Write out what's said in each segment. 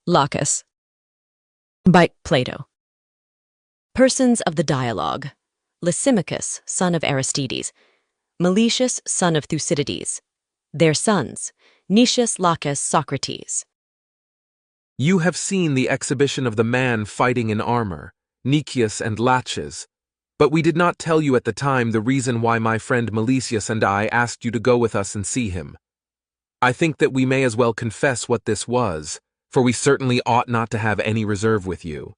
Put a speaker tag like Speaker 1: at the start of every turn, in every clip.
Speaker 1: Laches. By Plato. Persons of the dialogue: Lysimachus, son of Aristides; Meletius, son of Thucydides. Their sons: Nicias, Laches, Socrates.
Speaker 2: You have seen the exhibition of the man fighting in armor, Nicias and Laches, but we did not tell you at the time the reason why my friend Meletius and I asked you to go with us and see him. I think that we may as well confess what this was, for we certainly ought not to have any reserve with you.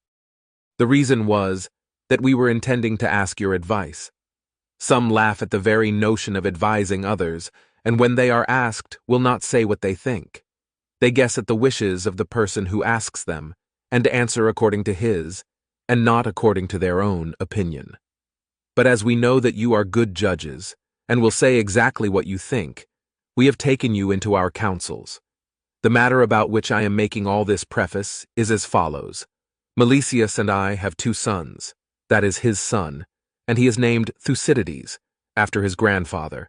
Speaker 2: The reason was that we were intending to ask your advice. Some laugh at the very notion of advising others, and when they are asked, will not say what they think. They guess at the wishes of the person who asks them, and answer according to his, and not according to their own opinion. But as we know that you are good judges, and will say exactly what you think, we have taken you into our counsels. The matter about which I am making all this preface is as follows. Meletius and I have 2 sons, that is his son, and he is named Thucydides, after his grandfather.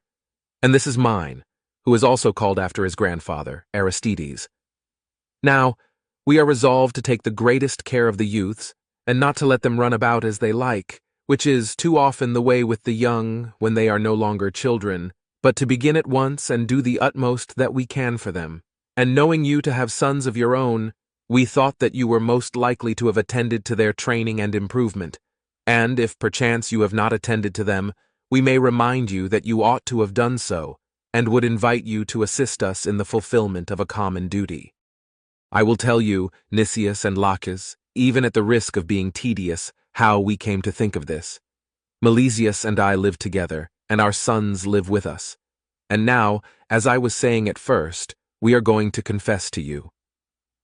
Speaker 2: And this is mine, who is also called after his grandfather, Aristides. Now, we are resolved to take the greatest care of the youths, and not to let them run about as they like, which is too often the way with the young when they are no longer children, but to begin at once and do the utmost that we can for them. And knowing you to have sons of your own, we thought that you were most likely to have attended to their training and improvement, and if perchance you have not attended to them, we may remind you that you ought to have done so, and would invite you to assist us in the fulfillment of a common duty. I will tell you, Nicias and Laches, even at the risk of being tedious, how we came to think of this. Meletius and I live together, and our sons live with us. And now, as I was saying at first, we are going to confess to you.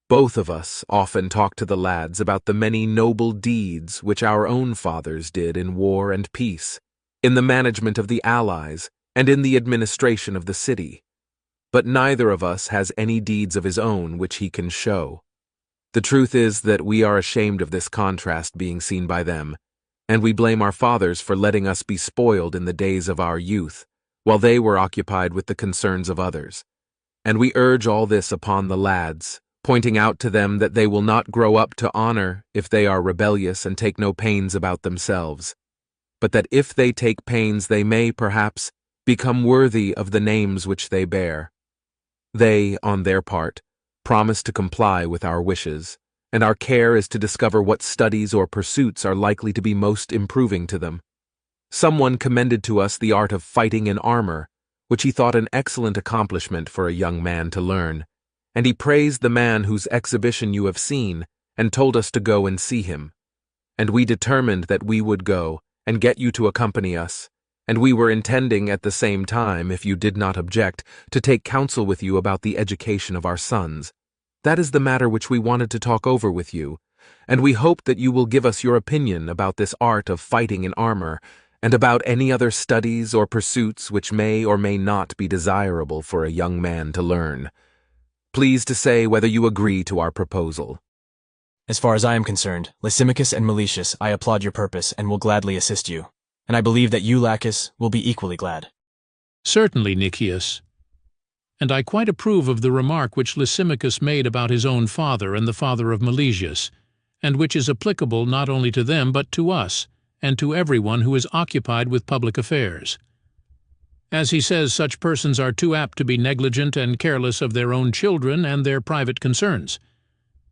Speaker 2: Both of us often talk to the lads about the many noble deeds which our own fathers did in war and peace, in the management of the allies, and in the administration of the city. But neither of us has any deeds of his own which he can show. The truth is that we are ashamed of this contrast being seen by them, and we blame our fathers for letting us be spoiled in the days of our youth, while they were occupied with the concerns of others. And we urge all this upon the lads, pointing out to them that they will not grow up to honor if they are rebellious and take no pains about themselves, but that if they take pains they may, perhaps, become worthy of the names which they bear. They, on their part, promise to comply with our wishes, and our care is to discover what studies or pursuits are likely to be most improving to them. Someone commended to us the art of fighting in armor, which he thought an excellent accomplishment for a young man to learn, and he praised the man whose exhibition you have seen, and told us to go and see him. And we determined that we would go, and get you to accompany us, and we were intending at the same time, if you did not object, to take counsel with you about the education of our sons. That is the matter which we wanted to talk over with you, and we hope that you will give us your opinion about this art of fighting in armor, and about any other studies or pursuits which may or may not be desirable for a young man to learn. Please to say whether you agree to our proposal.
Speaker 3: As far as I am concerned, Lysimachus and Meletius, I applaud your purpose and will gladly assist you, and I believe that you, Laches, will be equally glad.
Speaker 4: Certainly, Nicias. And I quite approve of the remark which Lysimachus made about his own father and the father of Meletius, and which is applicable not only to them but to us, and to everyone who is occupied with public affairs. As he says, such persons are too apt to be negligent and careless of their own children and their private concerns.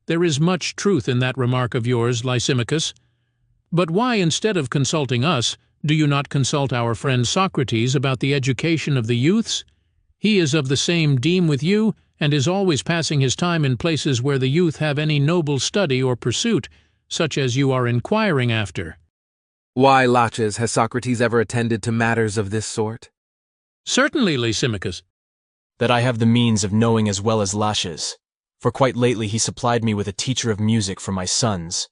Speaker 4: There is much truth in that remark of yours, Lysimachus. But why, instead of consulting us, do you not consult our friend Socrates about the education of the youths? He is of the same deme with you, and is always passing his time in places where the youth have any noble study or pursuit, such as you are inquiring after.
Speaker 2: Why, Laches, has Socrates ever attended to matters of this sort?
Speaker 4: Certainly, Lysimachus.
Speaker 3: That I have the means of knowing as well as Laches, for quite lately he supplied me with a teacher of music for my sons,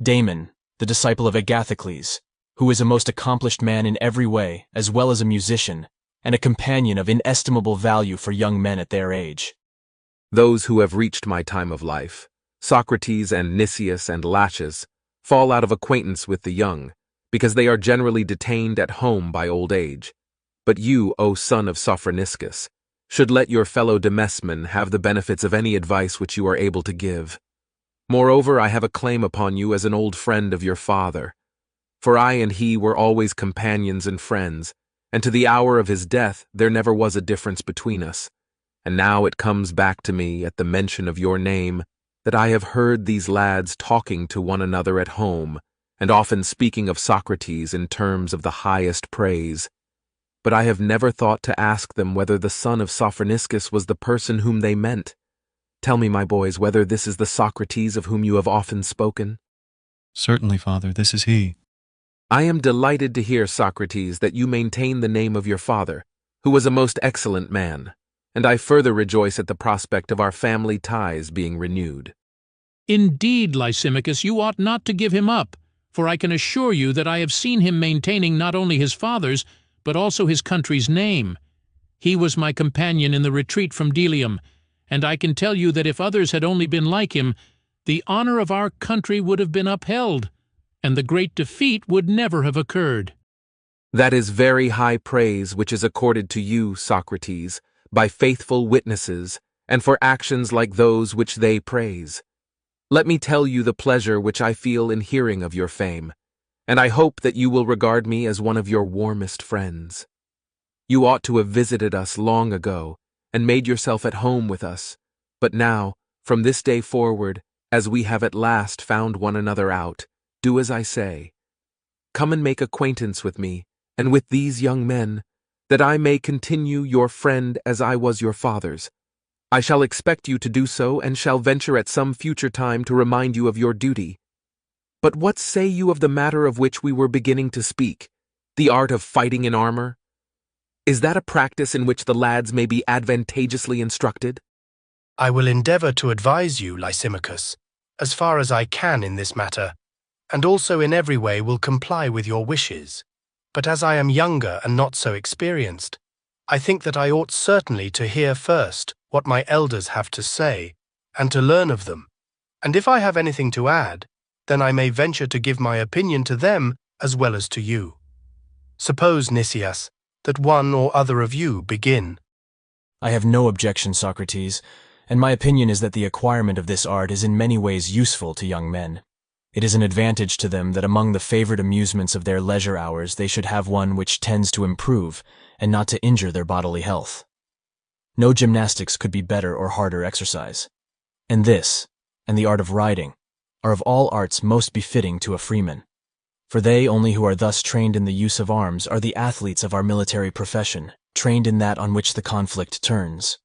Speaker 3: Damon, the disciple of Agathocles, who is a most accomplished man in every way, as well as a musician, and a companion of inestimable value for young men at their age.
Speaker 2: Those who have reached my time of life, Socrates and Nicias and Laches, fall out of acquaintance with the young, because they are generally detained at home by old age. But you, O son of Sophroniscus, should let your fellow demesmen have the benefits of any advice which you are able to give. Moreover, I have a claim upon you as an old friend of your father. For I and he were always companions and friends, and to the hour of his death there never was a difference between us. And now it comes back to me at the mention of your name that I have heard these lads talking to one another at home, and often speaking of Socrates in terms of the highest praise. But I have never thought to ask them whether the son of Sophroniscus was the person whom they meant. Tell me, my boys, whether this is the Socrates of whom you have often spoken?
Speaker 5: Certainly, father, this is he.
Speaker 2: I am delighted to hear, Socrates, that you maintain the name of your father, who was a most excellent man, and I further rejoice at the prospect of our family ties being renewed.
Speaker 4: Indeed, Lysimachus, you ought not to give him up, for I can assure you that I have seen him maintaining not only his father's, but also his country's name. He was my companion in the retreat from Delium, and I can tell you that if others had only been like him, the honor of our country would have been upheld, and the great defeat would never have occurred.
Speaker 2: That is very high praise which is accorded to you, Socrates, by faithful witnesses, and for actions like those which they praise. Let me tell you the pleasure which I feel in hearing of your fame, and I hope that you will regard me as one of your warmest friends. You ought to have visited us long ago, and made yourself at home with us, but now, from this day forward, as we have at last found one another out, do as I say. Come and make acquaintance with me, and with these young men, that I may continue your friend as I was your father's. I shall expect you to do so, and shall venture at some future time to remind you of your duty. But what say you of the matter of which we were beginning to speak, the art of fighting in armor? Is that a practice in which the lads may be advantageously instructed?
Speaker 6: I will endeavor to advise you, Lysimachus, as far as I can in this matter, and also in every way will comply with your wishes. But as I am younger and not so experienced, I think that I ought certainly to hear first what my elders have to say, and to learn of them, and if I have anything to add, then I may venture to give my opinion to them as well as to you. Suppose, Nicias, that one or other of you begin.
Speaker 3: I have no objection, Socrates, and my opinion is that the acquirement of this art is in many ways useful to young men. It is an advantage to them that among the favorite amusements of their leisure hours they should have one which tends to improve and not to injure their bodily health. No gymnastics could be better or harder exercise. And this, and the art of riding, are of all arts most befitting to a freeman. For they only who are thus trained in the use of arms are the athletes of our military profession, trained in that on which the conflict turns.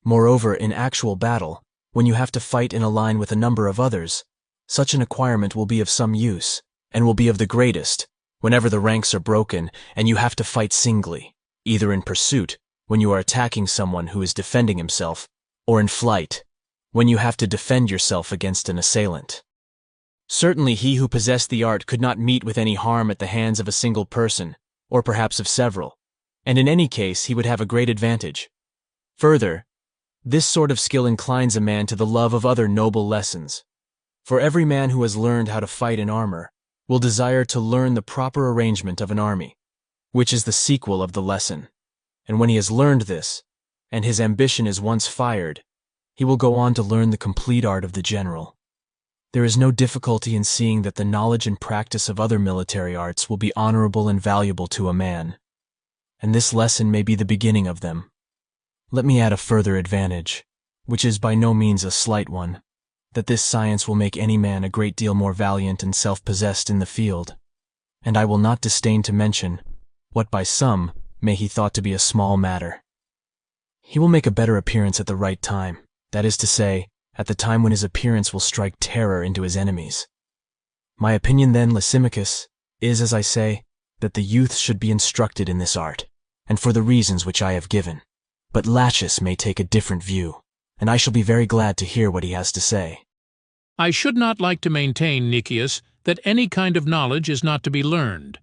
Speaker 3: Moreover, in actual battle, when you have to fight in a line with a number of others, such an acquirement will be of some use, and will be of the greatest, whenever the ranks are broken and you have to fight singly, either in pursuit, when you are attacking someone who is defending himself, or in flight, when you have to defend yourself against an assailant. Certainly he who possessed the art could not meet with any harm at the hands of a single person, or perhaps of several, and in any case he would have a great advantage. Further, this sort of skill inclines a man to the love of other noble lessons. For every man who has learned how to fight in armor will desire to learn the proper arrangement of an army, which is the sequel of the lesson. And when he has learned this, and his ambition is once fired, he will go on to learn the complete art of the general. There is no difficulty in seeing that the knowledge and practice of other military arts will be honorable and valuable to a man, and this lesson may be the beginning of them. Let me add a further advantage, which is by no means a slight one, that this science will make any man a great deal more valiant and self-possessed in the field, and I will not disdain to mention what by some may be thought to be a small matter. He will make a better appearance at the right time, that is to say, at the time when his appearance will strike terror into his enemies. My opinion then, Lysimachus, is, as I say, that the youth should be instructed in this art, and for the reasons which I have given. But Laches may take a different view, and I shall be very glad to hear what he has to say.
Speaker 4: I should not like to maintain, Nicias, that any kind of knowledge is not to be learned.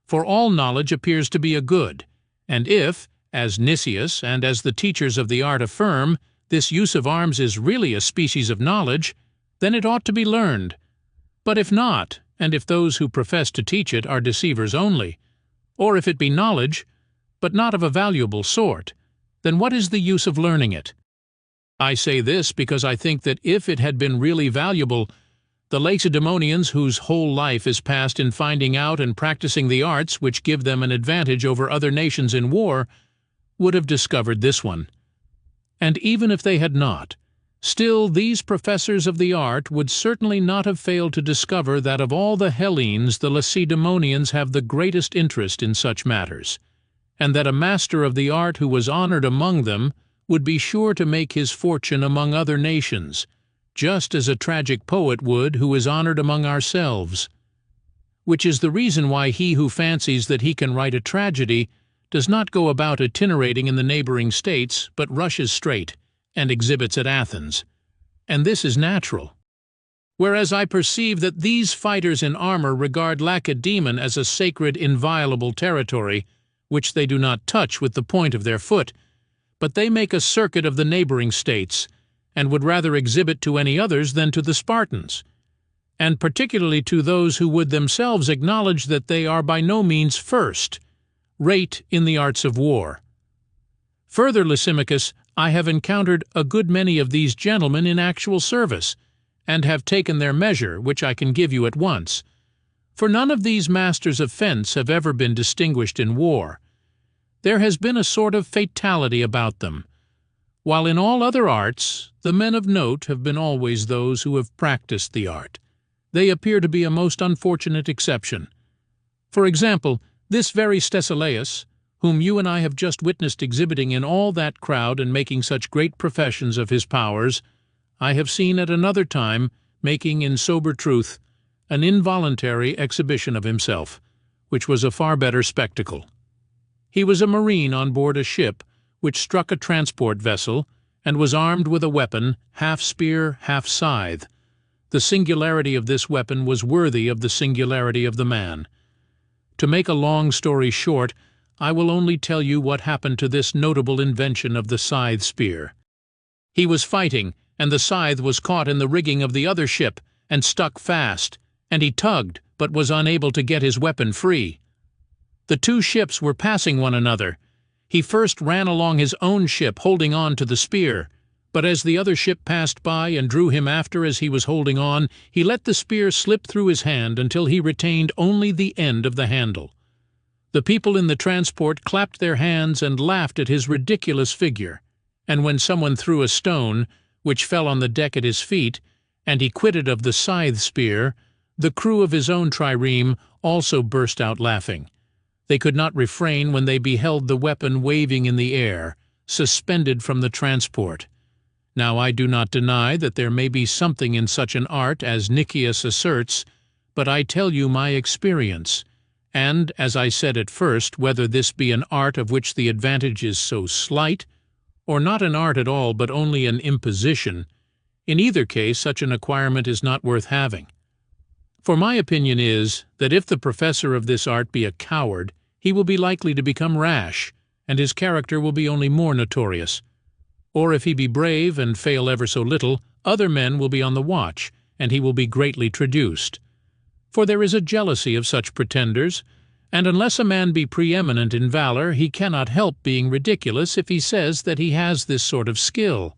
Speaker 4: For all knowledge appears to be a good, and if, as Nicias and as the teachers of the art affirm, this use of arms is really a species of knowledge, then it ought to be learned. But if not, and if those who profess to teach it are deceivers only, or if it be knowledge, but not of a valuable sort, then what is the use of learning it? I say this because I think that if it had been really valuable, The Lacedaemonians, whose whole life is passed in finding out and practicing the arts which give them an advantage over other nations in war, would have discovered this one. And even if they had not, still these professors of the art would certainly not have failed to discover that of all the Hellenes the Lacedaemonians have the greatest interest in such matters, and that a master of the art who was honored among them would be sure to make his fortune among other nations, just as a tragic poet would who is honored among ourselves. Which is the reason why he who fancies that he can write a tragedy does not go about itinerating in the neighboring states, but rushes straight and exhibits at Athens. And this is natural. Whereas I perceive that these fighters in armor regard Lacedaemon as a sacred, inviolable territory, which they do not touch with the point of their foot, but they make a circuit of the neighboring states, and would rather exhibit to any others than to the Spartans, and particularly to those who would themselves acknowledge that they are by no means first rate in the arts of war. Further, Lysimachus, I have encountered a good many of these gentlemen in actual service, and have taken their measure, which I can give you at once. For none of these masters of fence have ever been distinguished in war. There has been a sort of fatality about them, while in all other arts the men of note have been always those who have practiced the art. They appear to be a most unfortunate exception. For example, this very Stesilaus, whom you and I have just witnessed exhibiting in all that crowd and making such great professions of his powers, I have seen at another time making, in sober truth, an involuntary exhibition of himself, which was a far better spectacle. He was a marine on board a ship which struck a transport vessel, and was armed with a weapon, half spear, half scythe. The singularity of this weapon was worthy of the singularity of the man. To make a long story short, I will only tell you what happened to this notable invention of the scythe spear. He was fighting, and the scythe was caught in the rigging of the other ship, and stuck fast, and he tugged, but was unable to get his weapon free. The two ships were passing one another. He first ran along his own ship, holding on to the spear, but as the other ship passed by and drew him after as he was holding on, he let the spear slip through his hand until he retained only the end of the handle. The people in the transport clapped their hands and laughed at his ridiculous figure, and when someone threw a stone, which fell on the deck at his feet, and he quitted of the scythe spear, the crew of his own trireme also burst out laughing. They could not refrain when they beheld the weapon waving in the air, suspended from the transport. Now I do not deny that there may be something in such an art as Nicias asserts, but I tell you my experience, and, as I said at first, whether this be an art of which the advantage is so slight, or not an art at all but only an imposition, in either case such an acquirement is not worth having. For my opinion is, that if the professor of this art be a coward, he will be likely to become rash, and his character will be only more notorious. Or if he be brave and fail ever so little, other men will be on the watch, and he will be greatly traduced. For there is a jealousy of such pretenders, and unless a man be preeminent in valor, he cannot help being ridiculous if he says that he has this sort of skill.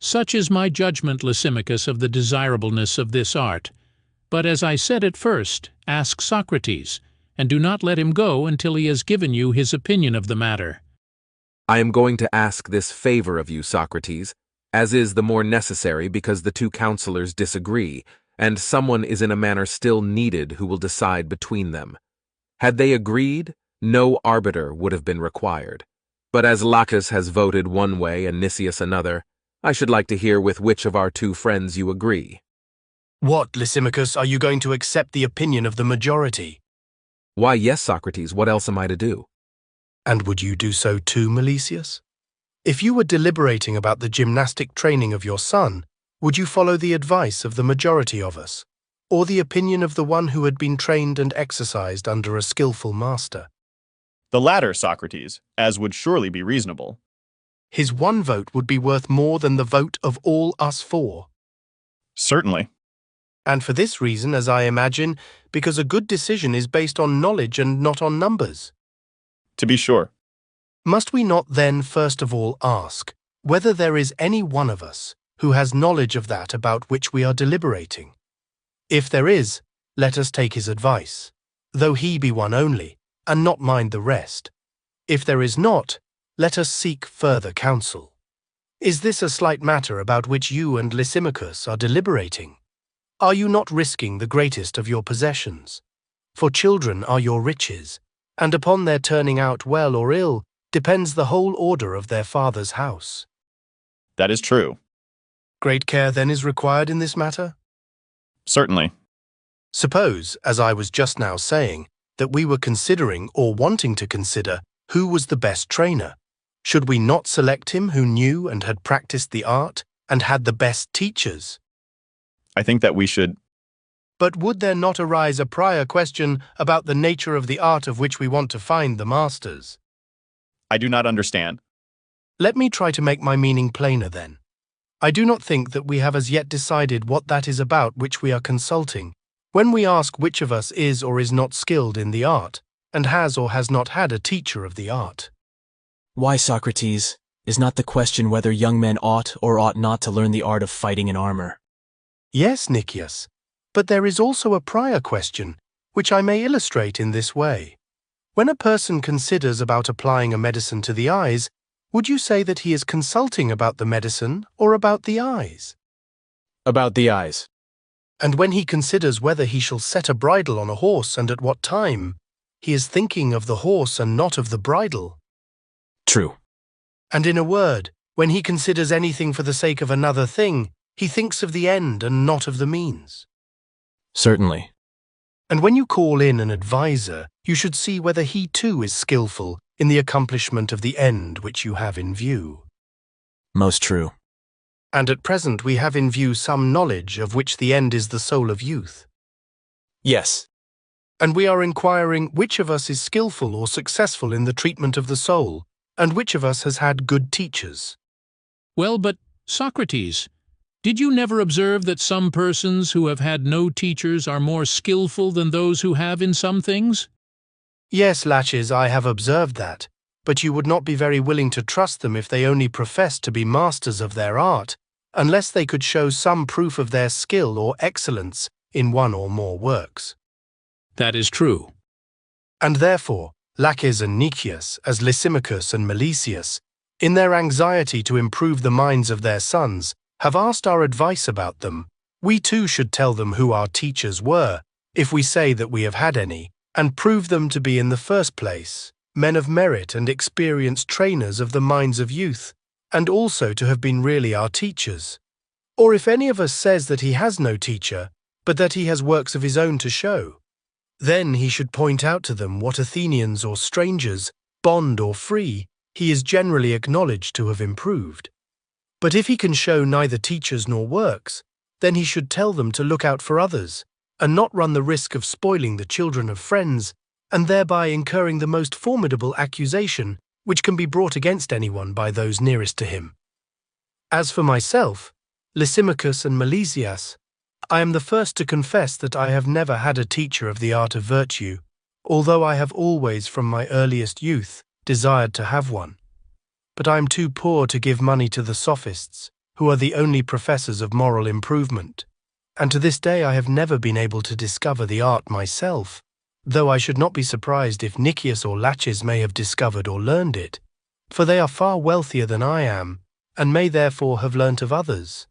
Speaker 4: Such is my judgment, Lysimachus, of the desirableness of this art. But as I said at first, ask Socrates, and do not let him go until he has given you his opinion of the matter.
Speaker 2: I am going to ask this favor of you, Socrates, as is the more necessary because the two counselors disagree, and someone is in a manner still needed who will decide between them. Had they agreed, no arbiter would have been required. But as Laches has voted one way and Nicias another, I should like to hear with which of our two friends you agree.
Speaker 6: What, Lysimachus, are you going to accept the opinion of the majority?
Speaker 2: Why, yes, Socrates, what else am I to do?
Speaker 6: And would you do so too, Milesius? If you were deliberating about the gymnastic training of your son, would you follow the advice of the majority of us, or the opinion of the one who had been trained and exercised under a skillful master?
Speaker 7: The latter, Socrates, as would surely be reasonable.
Speaker 6: His one vote would be worth more than the vote of all us four.
Speaker 7: Certainly.
Speaker 6: And for this reason, as I imagine, because a good decision is based on knowledge and not on numbers.
Speaker 7: To be sure.
Speaker 6: Must we not then first of all ask whether there is any one of us who has knowledge of that about which we are deliberating? If there is, let us take his advice, though he be one only, and not mind the rest. If there is not, let us seek further counsel. Is this a slight matter about which you and Lysimachus are deliberating? Are you not risking the greatest of your possessions? For children are your riches, and upon their turning out well or ill depends the whole order of their father's house.
Speaker 7: That is true.
Speaker 6: Great care then is required in this matter?
Speaker 7: Certainly.
Speaker 6: Suppose, as I was just now saying, that we were considering or wanting to consider who was the best trainer. Should we not select him who knew and had practiced the art and had the best teachers?
Speaker 7: I think that we should.
Speaker 6: But would there not arise a prior question about the nature of the art of which we want to find the masters?
Speaker 7: I do not understand.
Speaker 6: Let me try to make my meaning plainer then. I do not think that we have as yet decided what that is about which we are consulting, when we ask which of us is or is not skilled in the art, and has or has not had a teacher of the art.
Speaker 3: Why, Socrates, is not the question whether young men ought or ought not to learn the art of fighting in armor?
Speaker 6: Yes, Nicias, but there is also a prior question, which I may illustrate in this way. When a person considers about applying a medicine to the eyes, would you say that he is consulting about the medicine or about the eyes?
Speaker 3: About the eyes.
Speaker 6: And when he considers whether he shall set a bridle on a horse and at what time, he is thinking of the horse and not of the bridle.
Speaker 3: True.
Speaker 6: And in a word, when he considers anything for the sake of another thing, he thinks of the end and not of the means.
Speaker 3: Certainly.
Speaker 6: And when you call in an adviser, you should see whether he too is skillful in the accomplishment of the end which you have in view.
Speaker 3: Most true.
Speaker 6: And at present we have in view some knowledge of which the end is the soul of youth.
Speaker 3: Yes.
Speaker 6: And we are inquiring which of us is skillful or successful in the treatment of the soul, and which of us has had good teachers.
Speaker 4: Well, but, Socrates, did you never observe that some persons who have had no teachers are more skillful than those who have in some things?
Speaker 6: Yes, Laches, I have observed that, but you would not be very willing to trust them if they only professed to be masters of their art, unless they could show some proof of their skill or excellence in one or more works.
Speaker 4: That is true.
Speaker 6: And therefore, Laches and Nicias, as Lysimachus and Nicias, in their anxiety to improve the minds of their sons, have asked our advice about them. We too should tell them who our teachers were, if we say that we have had any, and prove them to be in the first place men of merit and experienced trainers of the minds of youth, and also to have been really our teachers. Or if any of us says that he has no teacher, but that he has works of his own to show, then he should point out to them what Athenians or strangers, bond or free, he is generally acknowledged to have improved. But if he can show neither teachers nor works, then he should tell them to look out for others, and not run the risk of spoiling the children of friends, and thereby incurring the most formidable accusation which can be brought against anyone by those nearest to him. As for myself, Lysimachus and Nicias, I am the first to confess that I have never had a teacher of the art of virtue, although I have always from my earliest youth desired to have one. But I am too poor to give money to the sophists, who are the only professors of moral improvement, and to this day I have never been able to discover the art myself, though I should not be surprised if Nicias or Laches may have discovered or learned it, for they are far wealthier than I am, and may therefore have learnt of others.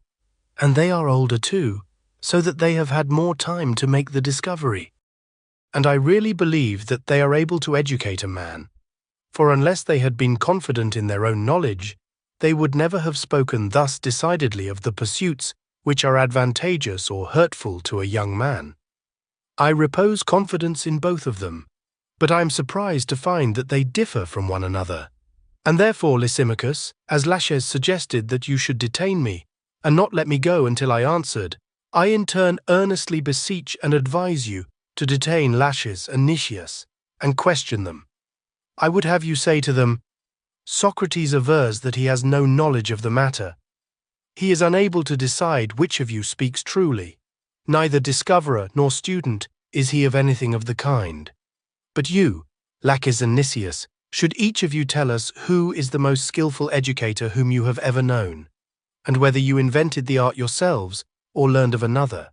Speaker 6: And they are older too, so that they have had more time to make the discovery. And I really believe that they are able to educate a man, for unless they had been confident in their own knowledge, they would never have spoken thus decidedly of the pursuits which are advantageous or hurtful to a young man. I repose confidence in both of them, but I am surprised to find that they differ from one another. And therefore, Lysimachus, as Laches suggested that you should detain me, and not let me go until I answered, I in turn earnestly beseech and advise you to detain Laches and Nicias, and question them. I would have you say to them, Socrates avers that he has no knowledge of the matter. He is unable to decide which of you speaks truly. Neither discoverer nor student is he of anything of the kind. But you, Laches and Nicias, should each of you tell us who is the most skillful educator whom you have ever known, and whether you invented the art yourselves or learned of another,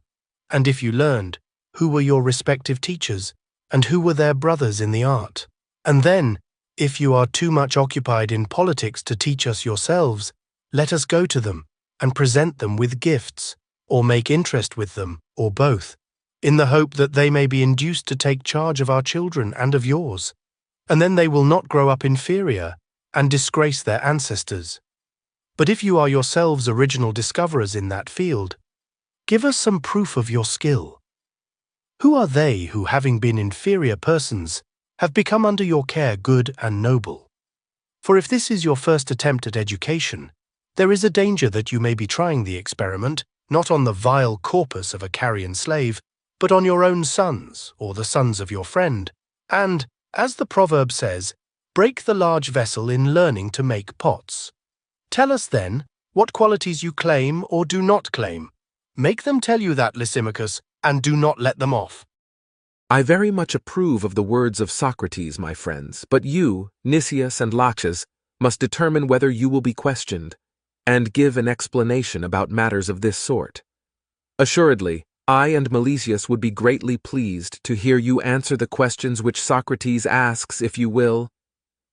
Speaker 6: And if you learned, who were your respective teachers, and who were their brothers in the art? And then, if you are too much occupied in politics to teach us yourselves, let us go to them and present them with gifts, or make interest with them, or both, in the hope that they may be induced to take charge of our children and of yours, and then they will not grow up inferior and disgrace their ancestors. But if you are yourselves original discoverers in that field, give us some proof of your skill. Who are they who, having been inferior persons, have become under your care good and noble? For if this is your first attempt at education, there is a danger that you may be trying the experiment not on the vile corpus of a carrion slave, but on your own sons, or the sons of your friend, and, as the proverb says, break the large vessel in learning to make pots. Tell us, then, what qualities you claim or do not claim. Make them tell you that, Lysimachus, and do not let them off.
Speaker 2: I very much approve of the words of Socrates, my friends, but you, Nicias and Laches, must determine whether you will be questioned, and give an explanation about matters of this sort. Assuredly, I and Nicias would be greatly pleased to hear you answer the questions which Socrates asks, if you will.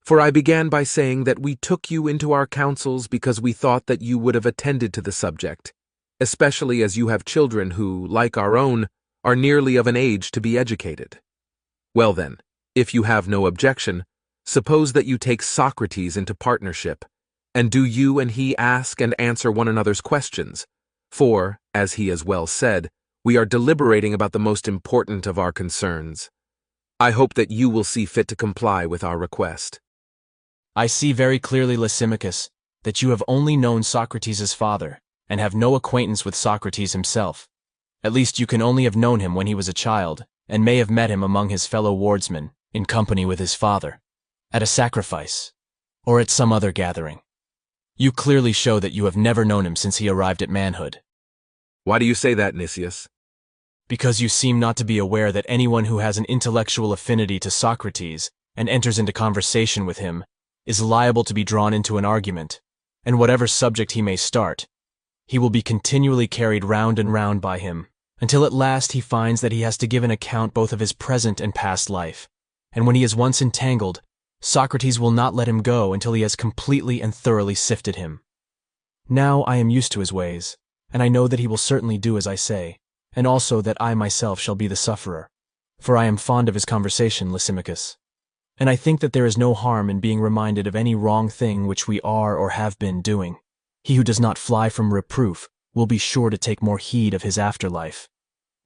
Speaker 2: For I began by saying that we took you into our counsels because we thought that you would have attended to the subject, especially as you have children who, like our own, are nearly of an age to be educated. Well then, if you have no objection, suppose that you take Socrates into partnership, and do you and he ask and answer one another's questions, for, as he has well said, we are deliberating about the most important of our concerns. I hope that you will see fit to comply with our request.
Speaker 3: I see very clearly, Lysimachus, that you have only known Socrates' father, and have no acquaintance with Socrates himself. At least you can only have known him when he was a child, and may have met him among his fellow wardsmen, in company with his father, at a sacrifice, or at some other gathering. You clearly show that you have never known him since he arrived at manhood.
Speaker 2: Why do you say that, Nicias?
Speaker 3: Because you seem not to be aware that anyone who has an intellectual affinity to Socrates and enters into conversation with him is liable to be drawn into an argument, and whatever subject he may start, he will be continually carried round and round by him, until at last he finds that he has to give an account both of his present and past life, and when he is once entangled, Socrates will not let him go until he has completely and thoroughly sifted him. Now I am used to his ways, and I know that he will certainly do as I say, and also that I myself shall be the sufferer, for I am fond of his conversation, Lysimachus. And I think that there is no harm in being reminded of any wrong thing which we are or have been doing. He who does not fly from reproof will be sure to take more heed of his afterlife.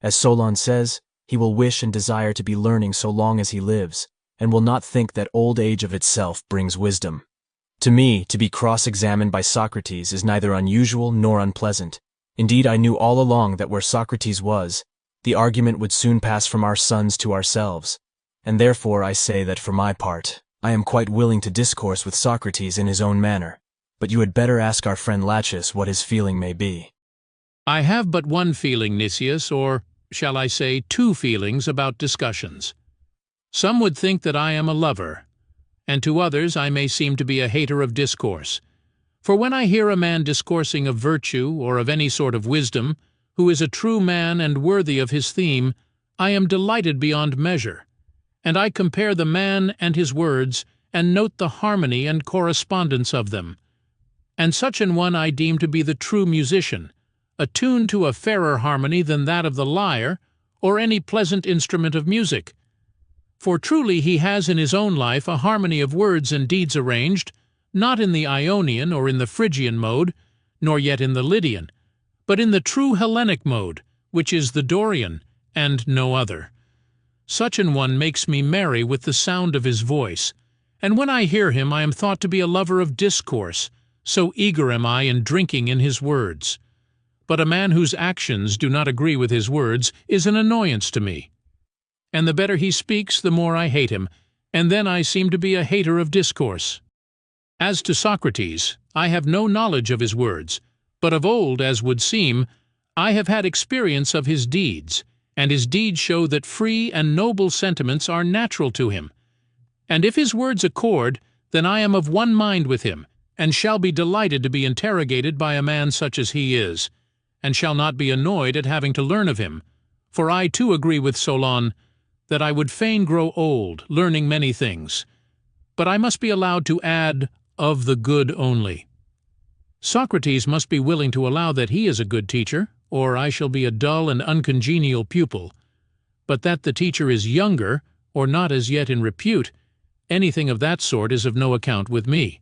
Speaker 3: As Solon says, he will wish and desire to be learning so long as he lives, and will not think that old age of itself brings wisdom. To me, to be cross-examined by Socrates is neither unusual nor unpleasant. Indeed, I knew all along that where Socrates was, the argument would soon pass from our sons to ourselves, and therefore I say that for my part, I am quite willing to discourse with Socrates in his own manner, but you had better ask our friend Laches what his feeling may be.
Speaker 4: I have but one feeling, Nicias, or, shall I say, two feelings about discussions. Some would think that I am a lover, and to others I may seem to be a hater of discourse. For when I hear a man discoursing of virtue or of any sort of wisdom, who is a true man and worthy of his theme, I am delighted beyond measure, and I compare the man and his words, and note the harmony and correspondence of them. And such an one I deem to be the true musician, attuned to a fairer harmony than that of the lyre, or any pleasant instrument of music. For truly he has in his own life a harmony of words and deeds arranged, not in the Ionian or in the Phrygian mode, nor yet in the Lydian, but in the true Hellenic mode, which is the Dorian, and no other. Such an one makes me merry with the sound of his voice, and when I hear him I am thought to be a lover of discourse, so eager am I in drinking in his words. But a man whose actions do not agree with his words is an annoyance to me. And the better he speaks, the more I hate him, and then I seem to be a hater of discourse. As to Socrates, I have no knowledge of his words, but of old, as would seem, I have had experience of his deeds, and his deeds show that free and noble sentiments are natural to him. And if his words accord, then I am of one mind with him, and shall be delighted to be interrogated by a man such as he is, and shall not be annoyed at having to learn of him, For I too agree with Solon that I would fain grow old, learning many things, but I must be allowed to add, of the good only. Socrates must be willing to allow that he is a good teacher, or I shall be a dull and uncongenial pupil, but that the teacher is younger, or not as yet in repute, anything of that sort is of no account with me.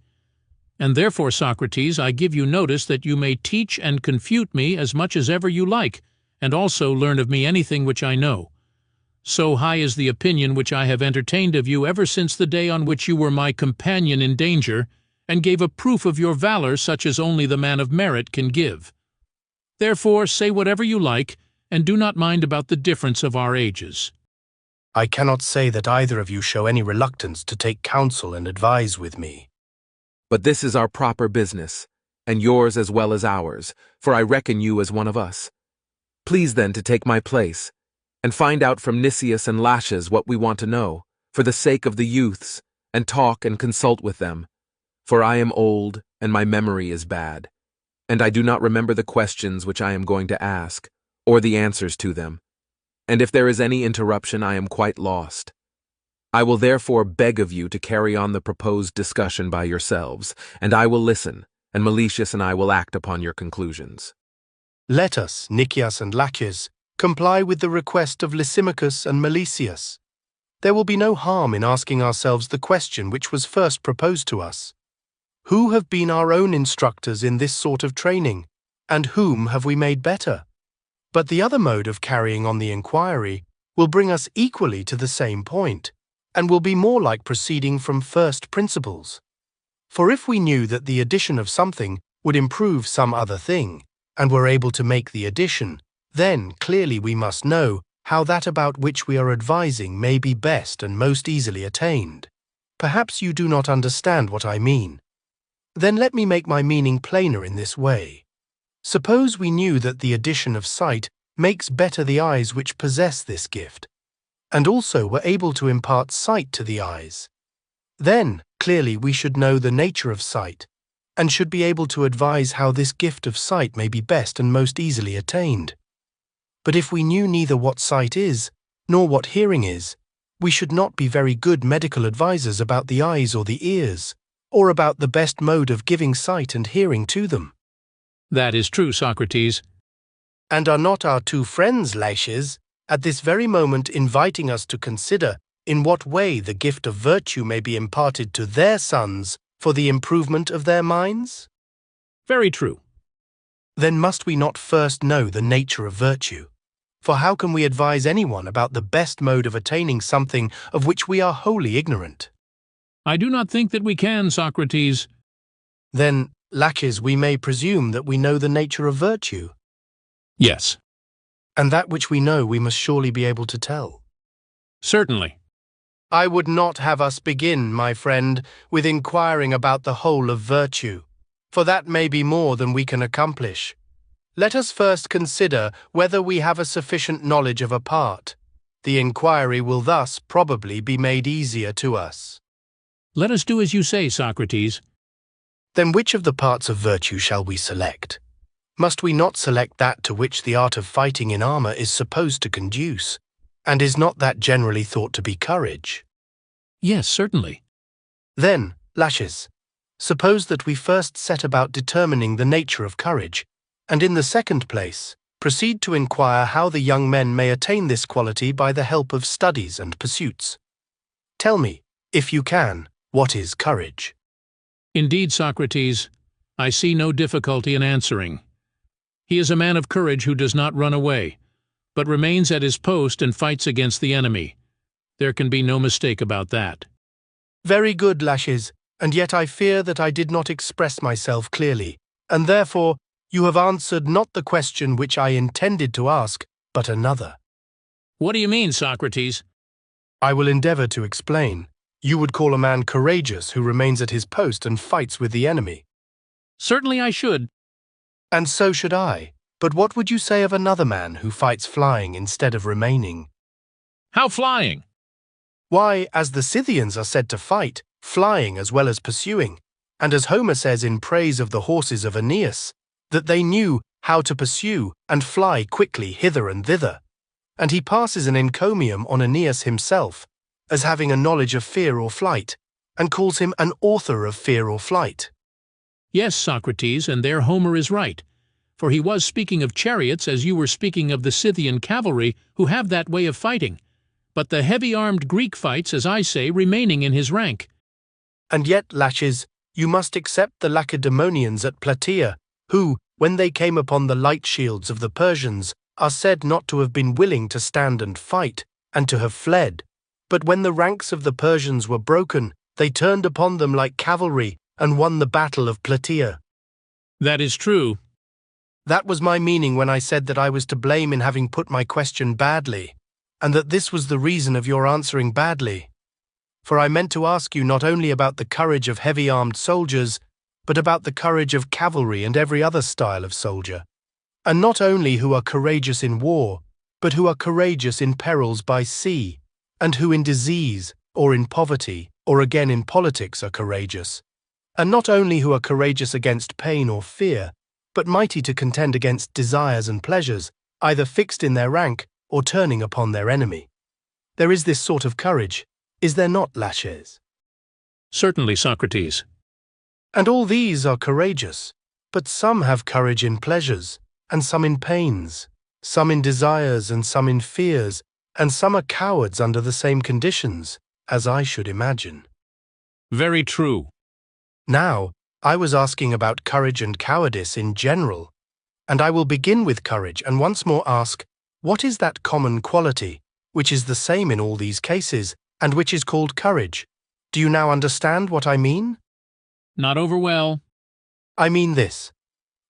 Speaker 4: And therefore, Socrates, I give you notice that you may teach and confute me as much as ever you like, and also learn of me anything which I know. So high is the opinion which I have entertained of you ever since the day on which you were my companion in danger, and gave a proof of your valor such as only the man of merit can give. Therefore, say whatever you like, and do not mind about the difference of our ages.
Speaker 6: I cannot say that either of you show any reluctance to take counsel and advise with me.
Speaker 2: But this is our proper business, and yours as well as ours, for I reckon you as one of us. Please then to take my place, and find out from Nicias and Laches what we want to know, for the sake of the youths, and talk and consult with them. For I am old, and my memory is bad, and I do not remember the questions which I am going to ask, or the answers to them, and if there is any interruption I am quite lost. I will therefore beg of you to carry on the proposed discussion by yourselves, and I will listen, and Nicias and I will act upon your conclusions.
Speaker 6: Let us, Nicias and Laches, comply with the request of Lysimachus and Nicias. There will be no harm in asking ourselves the question which was first proposed to us. Who have been our own instructors in this sort of training, and whom have we made better? But the other mode of carrying on the inquiry will bring us equally to the same point, and will be more like proceeding from first principles. For if we knew that the addition of something would improve some other thing, and were able to make the addition, then clearly we must know how that about which we are advising may be best and most easily attained. Perhaps you do not understand what I mean. Then let me make my meaning plainer in this way. Suppose we knew that the addition of sight makes better the eyes which possess this gift, and also were able to impart sight to the eyes. Then, clearly, we should know the nature of sight, and should be able to advise how this gift of sight may be best and most easily attained. But if we knew neither what sight is, nor what hearing is, we should not be very good medical advisers about the eyes or the ears, or about the best mode of giving sight and hearing to them.
Speaker 4: That is true, Socrates.
Speaker 6: And are not our two friends, Laches, at this very moment inviting us to consider in what way the gift of virtue may be imparted to their sons for the improvement of their minds?
Speaker 4: Very true.
Speaker 6: Then must we not first know the nature of virtue? For how can we advise anyone about the best mode of attaining something of which we are wholly ignorant?
Speaker 4: I do not think that we can, Socrates.
Speaker 6: Then, Laches, we may presume that we know the nature of virtue.
Speaker 4: Yes.
Speaker 6: And that which we know we must surely be able to tell.
Speaker 4: Certainly.
Speaker 6: I would not have us begin, my friend, with inquiring about the whole of virtue, for that may be more than we can accomplish. Let us first consider whether we have a sufficient knowledge of a part. The inquiry will thus probably be made easier to us.
Speaker 4: Let us do as you say, Socrates.
Speaker 6: Then which of the parts of virtue shall we select? Must we not select that to which the art of fighting in armor is supposed to conduce? And is not that generally thought to be courage?
Speaker 4: Yes, certainly.
Speaker 6: Then, Laches, suppose that we first set about determining the nature of courage, and in the second place, proceed to inquire how the young men may attain this quality by the help of studies and pursuits. Tell me, if you can, what is courage?
Speaker 4: Indeed, Socrates, I see no difficulty in answering. He is a man of courage who does not run away, but remains at his post and fights against the enemy. There can be no mistake about that.
Speaker 6: Very good, Laches, and yet I fear that I did not express myself clearly, and therefore you have answered not the question which I intended to ask, but another.
Speaker 4: What do you mean, Socrates?
Speaker 6: I will endeavor to explain. You would call a man courageous who remains at his post and fights with the enemy.
Speaker 4: Certainly I should.
Speaker 6: And so should I. But what would you say of another man who fights flying instead of remaining?
Speaker 4: How flying?
Speaker 6: Why, as the Scythians are said to fight, flying as well as pursuing, and as Homer says in praise of the horses of Aeneas, that they knew how to pursue and fly quickly hither and thither. and he passes an encomium on Aeneas himself as having a knowledge of fear or flight, and calls him an author of fear or flight.
Speaker 4: Yes, Socrates, and there Homer is right, for he was speaking of chariots as you were speaking of the Scythian cavalry who have that way of fighting, but the heavy-armed Greek fights, as I say, remaining in his rank.
Speaker 6: And yet, Laches, you must accept the Lacedaemonians at Plataea, who, when they came upon the light shields of the Persians, are said not to have been willing to stand and fight, and to have fled. But when the ranks of the Persians were broken, they turned upon them like cavalry, and won the battle of Plataea.
Speaker 4: That is true.
Speaker 6: That was my meaning when I said that I was to blame in having put my question badly, and that this was the reason of your answering badly. For I meant to ask you not only about the courage of heavy-armed soldiers, but about the courage of cavalry and every other style of soldier, and not only who are courageous in war, but who are courageous in perils by sea, and who in disease, or in poverty, or again in politics are courageous, and not only who are courageous against pain or fear, but mighty to contend against desires and pleasures, either fixed in their rank or turning upon their enemy. There is this sort of courage, is there not, Laches?
Speaker 4: Certainly, Socrates.
Speaker 6: And all these are courageous, but some have courage in pleasures, and some in pains, some in desires and some in fears, and some are cowards under the same conditions, as I should imagine.
Speaker 4: Very true.
Speaker 6: Now, I was asking about courage and cowardice in general, and I will begin with courage and once more ask, what is that common quality, which is the same in all these cases, and which is called courage? Do you now understand what I mean?
Speaker 4: Not over well.
Speaker 6: I mean this.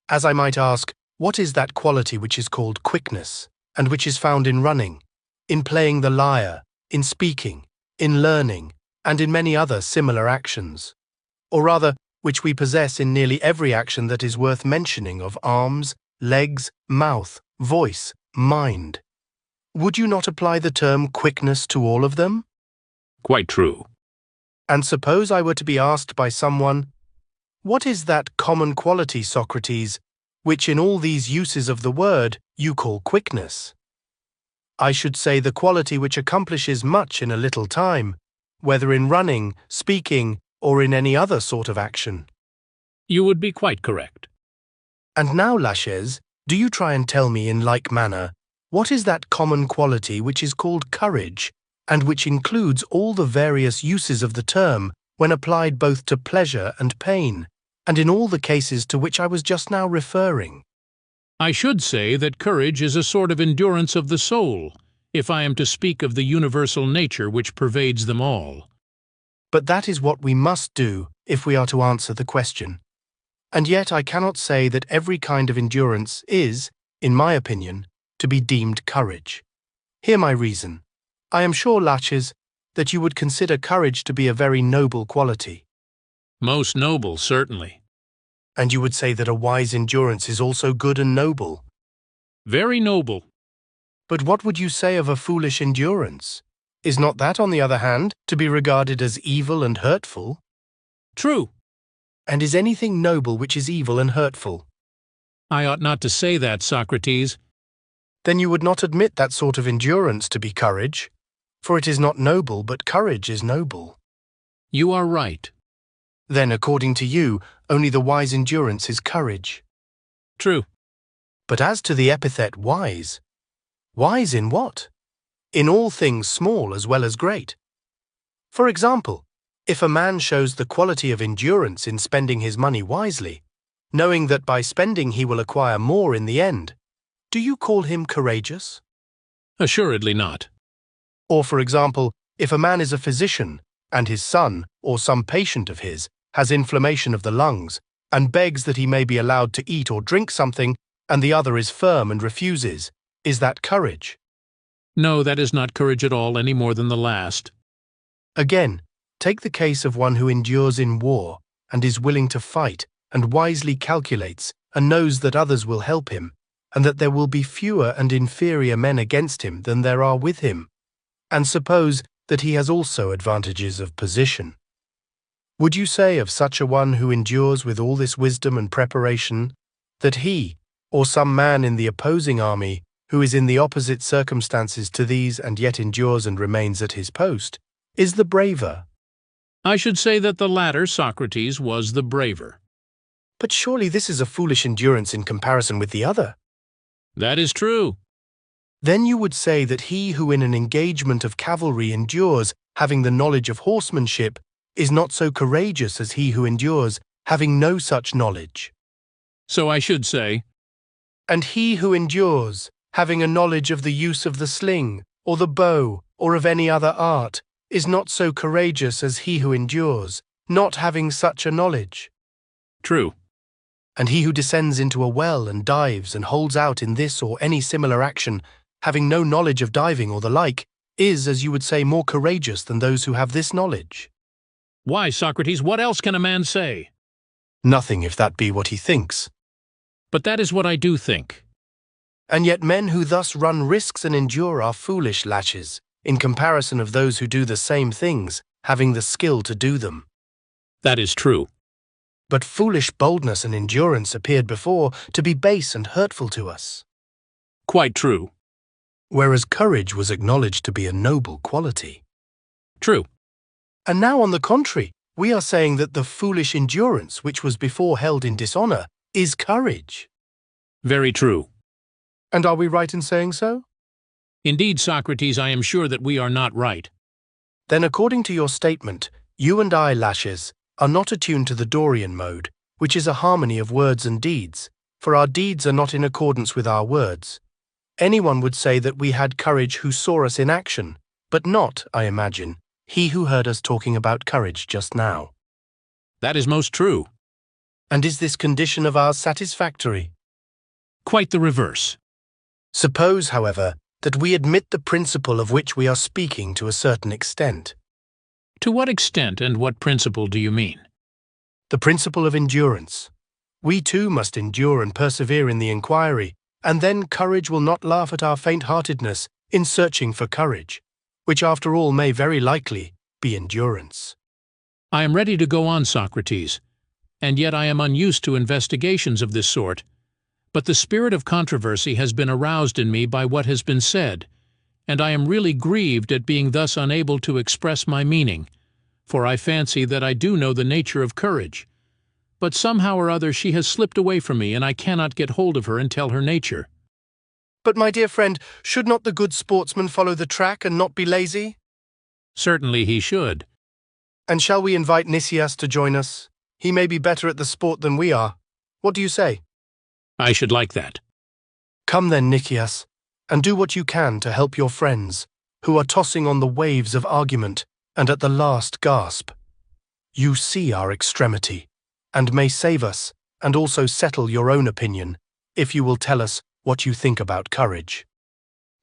Speaker 6: As I might ask, what is that quality which is called quickness, and which is found in running, in playing the lyre, in speaking, in learning, and in many other similar actions? Or rather, which we possess in nearly every action that is worth mentioning of arms, legs, mouth, voice, mind. Would you not apply the term quickness to all of them?
Speaker 4: Quite true.
Speaker 6: And suppose I were to be asked by someone, what is that common quality, Socrates, which in all these uses of the word you call quickness? I should say the quality which accomplishes much in a little time, whether in running, speaking, or in any other sort of action.
Speaker 4: You would be quite correct.
Speaker 6: And now, Laches, do you try and tell me in like manner, what is that common quality which is called courage, and which includes all the various uses of the term when applied both to pleasure and pain, and in all the cases to which I was just now referring?
Speaker 4: I should say that courage is a sort of endurance of the soul, if I am to speak of the universal nature which pervades them all.
Speaker 6: But that is what we must do if we are to answer the question. And yet I cannot say that every kind of endurance is, in my opinion, to be deemed courage. Hear my reason. I am sure, Laches, that you would consider courage to be a very noble quality.
Speaker 4: Most noble, certainly.
Speaker 6: And you would say that a wise endurance is also good and noble.
Speaker 4: Very noble.
Speaker 6: But what would you say of a foolish endurance? Is not that, on the other hand, to be regarded as evil and hurtful?
Speaker 4: True.
Speaker 6: And is anything noble which is evil and hurtful?
Speaker 4: I ought not to say that, Socrates.
Speaker 6: Then you would not admit that sort of endurance to be courage, for it is not noble, but courage is noble.
Speaker 4: You are right.
Speaker 6: Then, according to you, only the wise endurance is courage.
Speaker 4: True.
Speaker 6: But as to the epithet wise, wise in what? In all things small as well as great. For example, if a man shows the quality of endurance in spending his money wisely, knowing that by spending he will acquire more in the end, do you call him courageous?
Speaker 4: Assuredly not.
Speaker 6: Or, for example, if a man is a physician, and his son, or some patient of his, has inflammation of the lungs, and begs that he may be allowed to eat or drink something, and the other is firm and refuses, is that courage?
Speaker 4: No, that is not courage at all, any more than the last.
Speaker 6: Again, take the case of one who endures in war, and is willing to fight, and wisely calculates, and knows that others will help him, and that there will be fewer and inferior men against him than there are with him, and suppose that he has also advantages of position. Would you say of such a one who endures with all this wisdom and preparation, that he, or some man in the opposing army, who is in the opposite circumstances to these and yet endures and remains at his post, is the braver.
Speaker 4: I should say that the latter, Socrates, was the braver.
Speaker 6: But surely this is a foolish endurance in comparison with the other.
Speaker 4: That is true.
Speaker 6: Then you would say that he who in an engagement of cavalry endures, having the knowledge of horsemanship, is not so courageous as he who endures, having no such knowledge.
Speaker 4: So I should say.
Speaker 6: And he who endures, having a knowledge of the use of the sling, or the bow, or of any other art, is not so courageous as he who endures, not having such a knowledge.
Speaker 4: True.
Speaker 6: And he who descends into a well and dives and holds out in this or any similar action, having no knowledge of diving or the like, is, as you would say, more courageous than those who have this knowledge.
Speaker 4: Why, Socrates, what else can a man say?
Speaker 6: Nothing, if that be what he thinks.
Speaker 4: But that is what I do think.
Speaker 6: And yet men who thus run risks and endure are foolish, Laches, in comparison of those who do the same things, having the skill to do them.
Speaker 4: That is true.
Speaker 6: But foolish boldness and endurance appeared before to be base and hurtful to us.
Speaker 4: Quite true.
Speaker 6: Whereas courage was acknowledged to be a noble quality.
Speaker 4: True.
Speaker 6: And now, on the contrary, we are saying that the foolish endurance which was before held in dishonor is courage.
Speaker 4: Very true.
Speaker 6: And are we right in saying so?
Speaker 4: Indeed, Socrates, I am sure that we are not right.
Speaker 6: Then, according to your statement, you and I, Laches, are not attuned to the Dorian mode, which is a harmony of words and deeds, for our deeds are not in accordance with our words. Anyone would say that we had courage who saw us in action, but not, I imagine, he who heard us talking about courage just now.
Speaker 4: That is most true.
Speaker 6: And is this condition of ours satisfactory?
Speaker 4: Quite the reverse.
Speaker 6: Suppose, however, that we admit the principle of which we are speaking to a certain extent.
Speaker 4: To what extent and what principle do you mean?
Speaker 6: The principle of endurance. We too must endure and persevere in the inquiry, and then courage will not laugh at our faint-heartedness in searching for courage, which after all may very likely be endurance.
Speaker 4: I am ready to go on, Socrates, and yet I am unused to investigations of this sort. But the spirit of controversy has been aroused in me by what has been said, and I am really grieved at being thus unable to express my meaning, for I fancy that I do know the nature of courage. But somehow or other she has slipped away from me, and I cannot get hold of her and tell her nature.
Speaker 6: But, my dear friend, should not the good sportsman follow the track and not be lazy?
Speaker 4: Certainly he should.
Speaker 6: And shall we invite Nicias to join us? He may be better at the sport than we are. What do you say?
Speaker 4: I should like that.
Speaker 6: Come then, Nicias, and do what you can to help your friends, who are tossing on the waves of argument and at the last gasp. You see our extremity, and may save us, and also settle your own opinion, if you will tell us what you think about courage.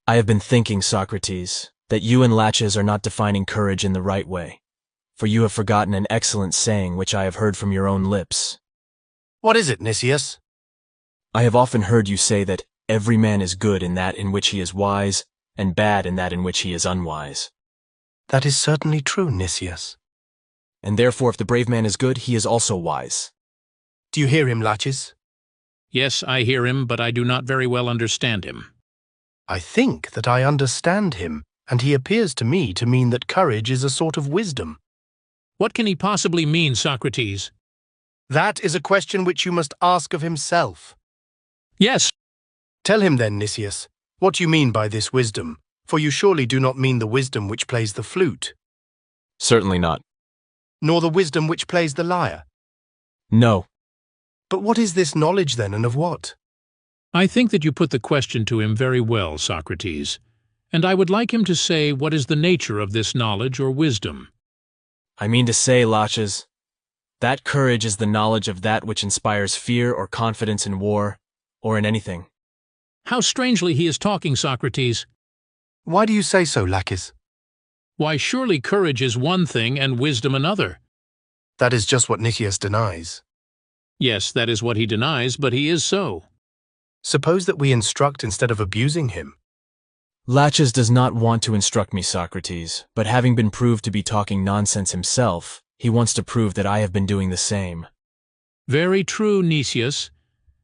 Speaker 3: I have been thinking, Socrates, that you and Laches are not defining courage in the right way, for you have forgotten an excellent saying which I have heard from your own lips.
Speaker 6: What is it, Nicias?
Speaker 3: I have often heard you say that every man is good in that in which he is wise, and bad in that in which he is unwise.
Speaker 6: That is certainly true, Nicias.
Speaker 3: And therefore if the brave man is good, he is also wise.
Speaker 6: Do you hear him, Laches?
Speaker 4: Yes, I hear him, but I do not very well understand him.
Speaker 6: I think that I understand him, and he appears to me to mean that courage is a sort of wisdom.
Speaker 4: What can he possibly mean, Socrates?
Speaker 6: That is a question which you must ask of himself.
Speaker 4: Yes.
Speaker 6: Tell him then, Nicias, what you mean by this wisdom, for you surely do not mean the wisdom which plays the flute.
Speaker 3: Certainly not.
Speaker 6: Nor the wisdom which plays the lyre.
Speaker 3: No.
Speaker 6: But what is this knowledge then, and of what?
Speaker 4: I think that you put the question to him very well, Socrates, and I would like him to say what is the nature of this knowledge or wisdom.
Speaker 3: I mean to say, Laches, that courage is the knowledge of that which inspires fear or confidence in war, or in anything.
Speaker 4: How strangely he is talking, Socrates.
Speaker 6: Why do you say so, Laches?
Speaker 4: Why, surely courage is one thing and wisdom another.
Speaker 6: That is just what Nicias denies.
Speaker 4: Yes, that is what he denies, but he is so.
Speaker 6: Suppose that we instruct instead of abusing him.
Speaker 3: Laches does not want to instruct me, Socrates, but having been proved to be talking nonsense himself, he wants to prove that I have been doing the same.
Speaker 4: Very true, Nicias,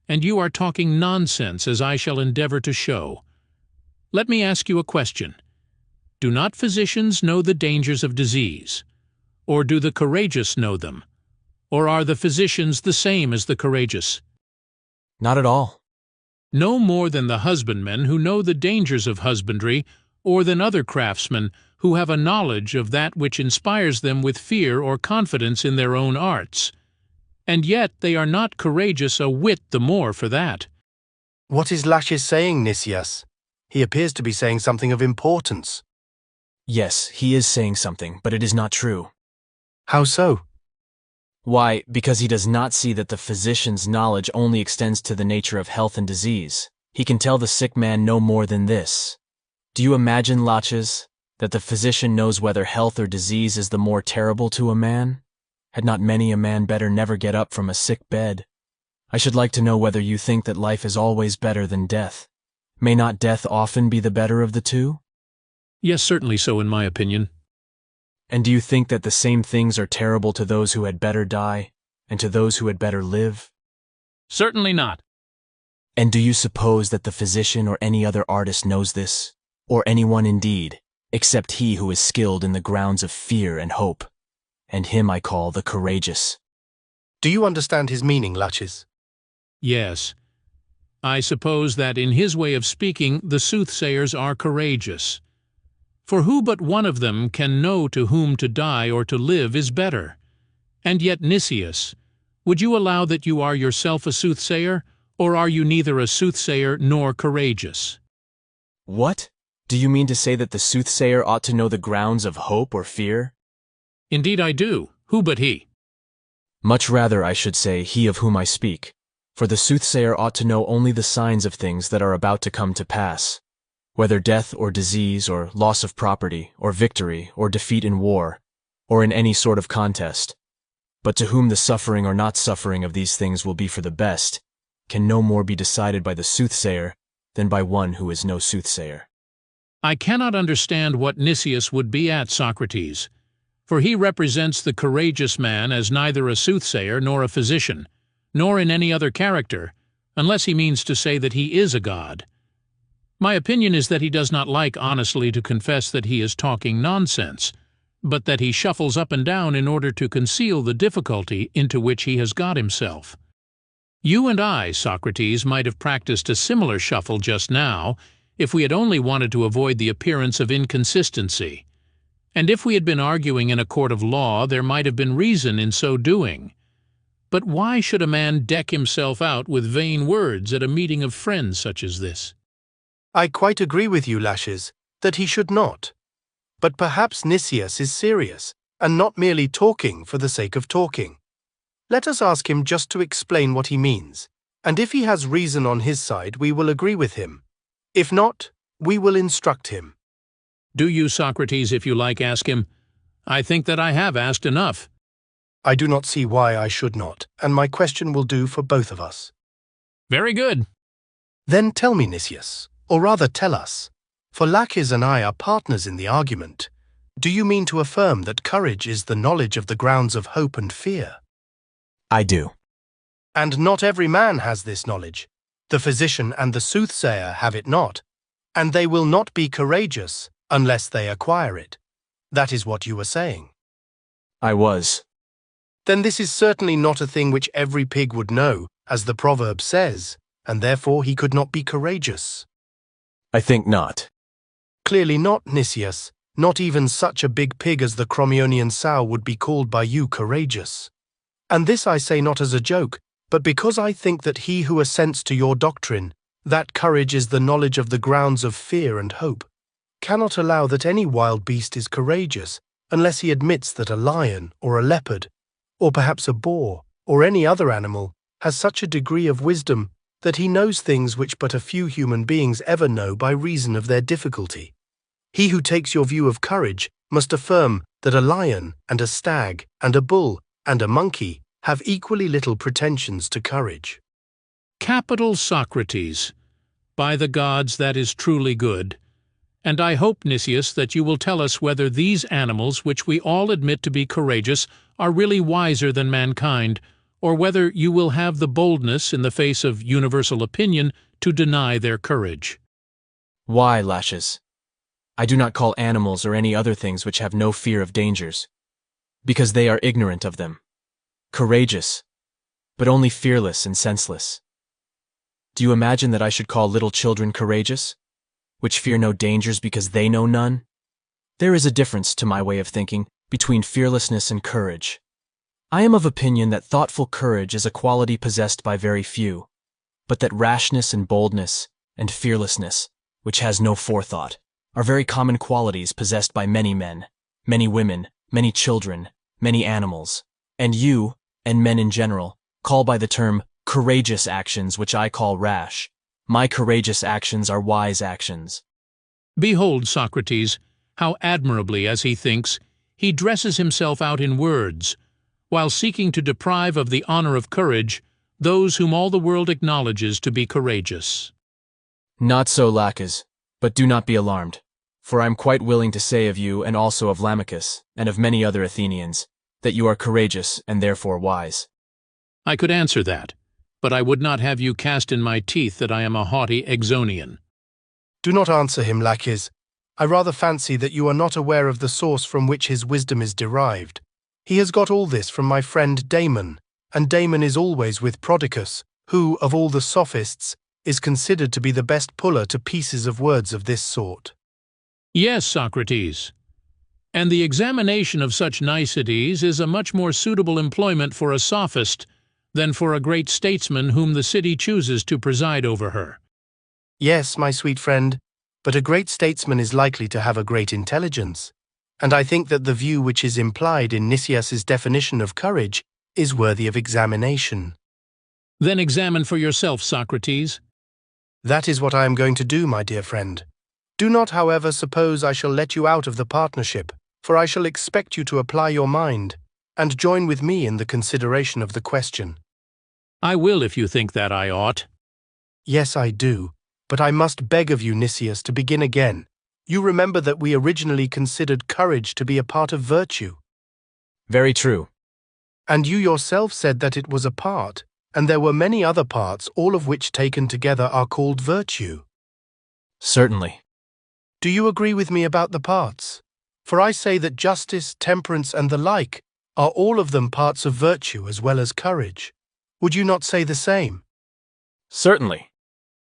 Speaker 4: and you are talking nonsense, as I shall endeavor to show. Let me ask you a question. Do not physicians know the dangers of disease? Or do the courageous know them? Or are the physicians the same as the courageous?
Speaker 3: Not at all.
Speaker 4: No more than the husbandmen who know the dangers of husbandry, or than other craftsmen who have a knowledge of that which inspires them with fear or confidence in their own arts. And yet they are not courageous a whit the more for that.
Speaker 6: What is Laches saying, Nicias? He appears to be saying something of importance.
Speaker 3: Yes, he is saying something, but it is not true.
Speaker 6: How so?
Speaker 3: Why, because he does not see that the physician's knowledge only extends to the nature of health and disease. He can tell the sick man no more than this. Do you imagine, Laches, that the physician knows whether health or disease is the more terrible to a man? Had not many a man better never get up from a sick bed? I should like to know whether you think that life is always better than death. May not death often be the better of the two?
Speaker 4: Yes, certainly so in my opinion.
Speaker 3: And do you think that the same things are terrible to those who had better die, and to those who had better live?
Speaker 4: Certainly not.
Speaker 3: And do you suppose that the physician or any other artist knows this? Or anyone indeed, except he who is skilled in the grounds of fear and hope? And him I call the courageous.
Speaker 6: Do you understand his meaning, Laches?
Speaker 4: Yes. I suppose that in his way of speaking, the soothsayers are courageous. For who but one of them can know to whom to die or to live is better? And yet, Nicias, would you allow that you are yourself a soothsayer, or are you neither a soothsayer nor courageous?
Speaker 3: What? Do you mean to say that the soothsayer ought to know the grounds of hope or fear?
Speaker 4: Indeed I do. Who but he?
Speaker 3: Much rather, I should say, he of whom I speak. For the soothsayer ought to know only the signs of things that are about to come to pass, whether death or disease or loss of property or victory or defeat in war or in any sort of contest. But to whom the suffering or not suffering of these things will be for the best can no more be decided by the soothsayer than by one who is no soothsayer.
Speaker 4: I cannot understand what Nicias would be at, Socrates, for he represents the courageous man as neither a soothsayer nor a physician, nor in any other character, unless he means to say that he is a god. My opinion is that he does not like honestly to confess that he is talking nonsense, but that he shuffles up and down in order to conceal the difficulty into which he has got himself. You and I, Socrates, might have practiced a similar shuffle just now if we had only wanted to avoid the appearance of inconsistency. And if we had been arguing in a court of law, there might have been reason in so doing. But why should a man deck himself out with vain words at a meeting of friends such as this?
Speaker 6: I quite agree with you, Laches, that he should not. But perhaps Nicias is serious, and not merely talking for the sake of talking. Let us ask him just to explain what he means, and if he has reason on his side, we will agree with him. If not, we will instruct him.
Speaker 4: Do you, Socrates, if you like, ask him? I think that I have asked enough.
Speaker 6: I do not see why I should not, and my question will do for both of us.
Speaker 4: Very good.
Speaker 6: Then tell me, Nicias, or rather tell us, for Laches and I are partners in the argument. Do you mean to affirm that courage is the knowledge of the grounds of hope and fear?
Speaker 3: I do.
Speaker 6: And not every man has this knowledge. The physician and the soothsayer have it not, and they will not be courageous unless they acquire it. That is what you were saying.
Speaker 3: I was.
Speaker 6: Then this is certainly not a thing which every pig would know, as the proverb says, and therefore he could not be courageous.
Speaker 3: I think not.
Speaker 6: Clearly not, Nicias. Not even such a big pig as the Crommyonian sow would be called by you courageous. And this I say not as a joke, but because I think that he who assents to your doctrine, that courage is the knowledge of the grounds of fear and hope, cannot allow that any wild beast is courageous unless he admits that a lion or a leopard, or perhaps a boar, or any other animal, has such a degree of wisdom that he knows things which but a few human beings ever know by reason of their difficulty. He who takes your view of courage must affirm that a lion and a stag and a bull and a monkey have equally little pretensions to courage.
Speaker 4: Capital, Socrates. By the gods, that is truly good. And I hope, Nicias, that you will tell us whether these animals, which we all admit to be courageous, are really wiser than mankind, or whether you will have the boldness, in the face of universal opinion, to deny their courage.
Speaker 3: Why, Laches? I do not call animals or any other things which have no fear of dangers, because they are ignorant of them. Courageous, but only fearless and senseless. Do you imagine that I should call little children courageous, which fear no dangers because they know none? There is a difference, to my way of thinking, between fearlessness and courage. I am of opinion that thoughtful courage is a quality possessed by very few, but that rashness and boldness and fearlessness, which has no forethought, are very common qualities possessed by many men, many women, many children, many animals, and you, and men in general, call by the term courageous actions which I call rash. My courageous actions are wise actions.
Speaker 4: Behold, Socrates, how admirably, as he thinks, he dresses himself out in words, while seeking to deprive of the honor of courage those whom all the world acknowledges to be courageous.
Speaker 3: Not so, Laches, but do not be alarmed, for I am quite willing to say of you and also of Lamachus, and of many other Athenians, that you are courageous and therefore wise.
Speaker 4: I could answer that, but I would not have you cast in my teeth that I am a haughty Exonian.
Speaker 6: Do not answer him, Laches. I rather fancy that you are not aware of the source from which his wisdom is derived. He has got all this from my friend Damon, and Damon is always with Prodicus, who, of all the sophists, is considered to be the best puller to pieces of words of this sort.
Speaker 4: Yes, Socrates. And the examination of such niceties is a much more suitable employment for a sophist than for a great statesman whom the city chooses to preside over her.
Speaker 6: Yes, my sweet friend, but a great statesman is likely to have a great intelligence, and I think that the view which is implied in Nicias's definition of courage is worthy of examination.
Speaker 4: Then examine for yourself, Socrates.
Speaker 6: That is what I am going to do, my dear friend. Do not, however, suppose I shall let you out of the partnership, for I shall expect you to apply your mind, and join with me in the consideration of the question.
Speaker 4: I will if you think that I ought.
Speaker 6: Yes, I do, but I must beg of you, Nicias, to begin again. You remember that we originally considered courage to be a part of virtue.
Speaker 3: Very true.
Speaker 6: And you yourself said that it was a part, and there were many other parts, all of which taken together are called virtue.
Speaker 3: Certainly.
Speaker 6: Do you agree with me about the parts? For I say that justice, temperance, and the like are all of them parts of virtue as well as courage. Would you not say the same?
Speaker 3: Certainly.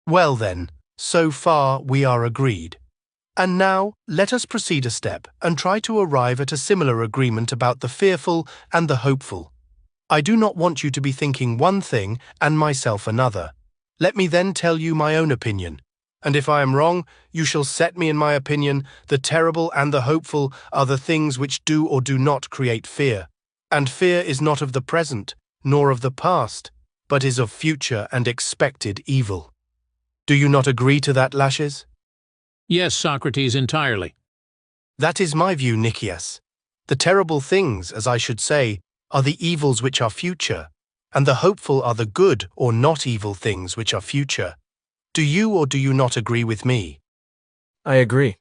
Speaker 6: Well then, so far we are agreed. And now let us proceed a step and try to arrive at a similar agreement about the fearful and the hopeful. I do not want you to be thinking one thing and myself another. Let me then tell you my own opinion. And if I am wrong, you shall set me in my opinion. The terrible and the hopeful are the things which do or do not create fear. And fear is not of the present, nor of the past, but is of future and expected evil. Do you not agree to that, Laches?
Speaker 4: Yes, Socrates, entirely.
Speaker 6: That is my view, Nicias. The terrible things, as I should say, are the evils which are future, and the hopeful are the good or not evil things which are future. Do you or do you not agree with me?
Speaker 3: I agree.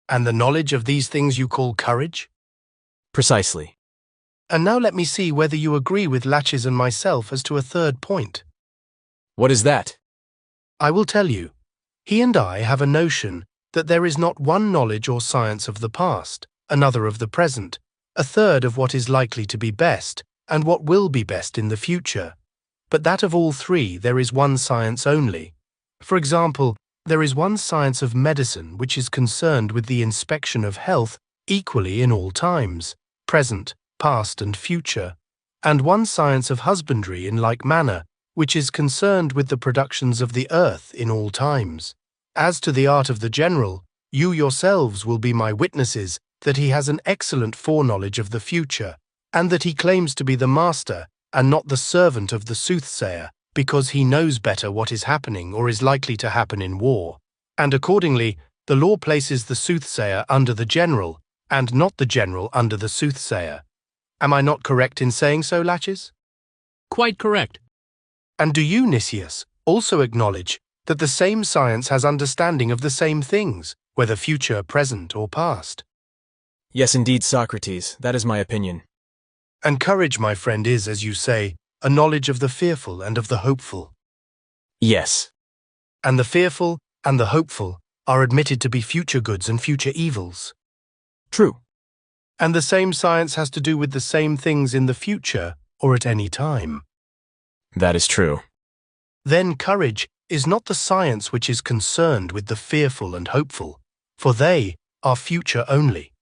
Speaker 6: And the knowledge of these things you call courage?
Speaker 3: Precisely.
Speaker 6: And now let me see whether you agree with Laches and myself as to a third point.
Speaker 3: What is that?
Speaker 6: I will tell you. He and I have a notion that there is not one knowledge or science of the past, another of the present, a third of what is likely to be best, and what will be best in the future. But that of all three there is one science only. For example, there is one science of medicine which is concerned with the inspection of health equally in all times, present, past and future, and one science of husbandry in like manner, which is concerned with the productions of the earth in all times. As to the art of the general, you yourselves will be my witnesses that he has an excellent foreknowledge of the future, and that he claims to be the master and not the servant of the soothsayer, because he knows better what is happening or is likely to happen in war. And accordingly, the law places the soothsayer under the general, and not the general under the soothsayer. Am I not correct in saying so, Laches?
Speaker 4: Quite correct.
Speaker 6: And do you, Nicias, also acknowledge that the same science has understanding of the same things, whether future, present, or past?
Speaker 3: Yes, indeed, Socrates, that is my opinion.
Speaker 6: And courage, my friend, is, as you say, a knowledge of the fearful and of the hopeful.
Speaker 3: Yes.
Speaker 6: And the fearful and the hopeful are admitted to be future goods and future evils.
Speaker 3: True.
Speaker 6: And the same science has to do with the same things in the future or at any time.
Speaker 3: That is true.
Speaker 6: Then courage is not the science which is concerned with the fearful and hopeful, for they are future only.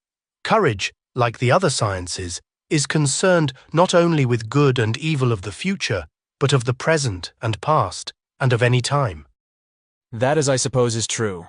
Speaker 6: Courage, like the other sciences, is concerned not only with good and evil of the future, but of the present and past, and of any time.
Speaker 3: That, as I suppose, is true.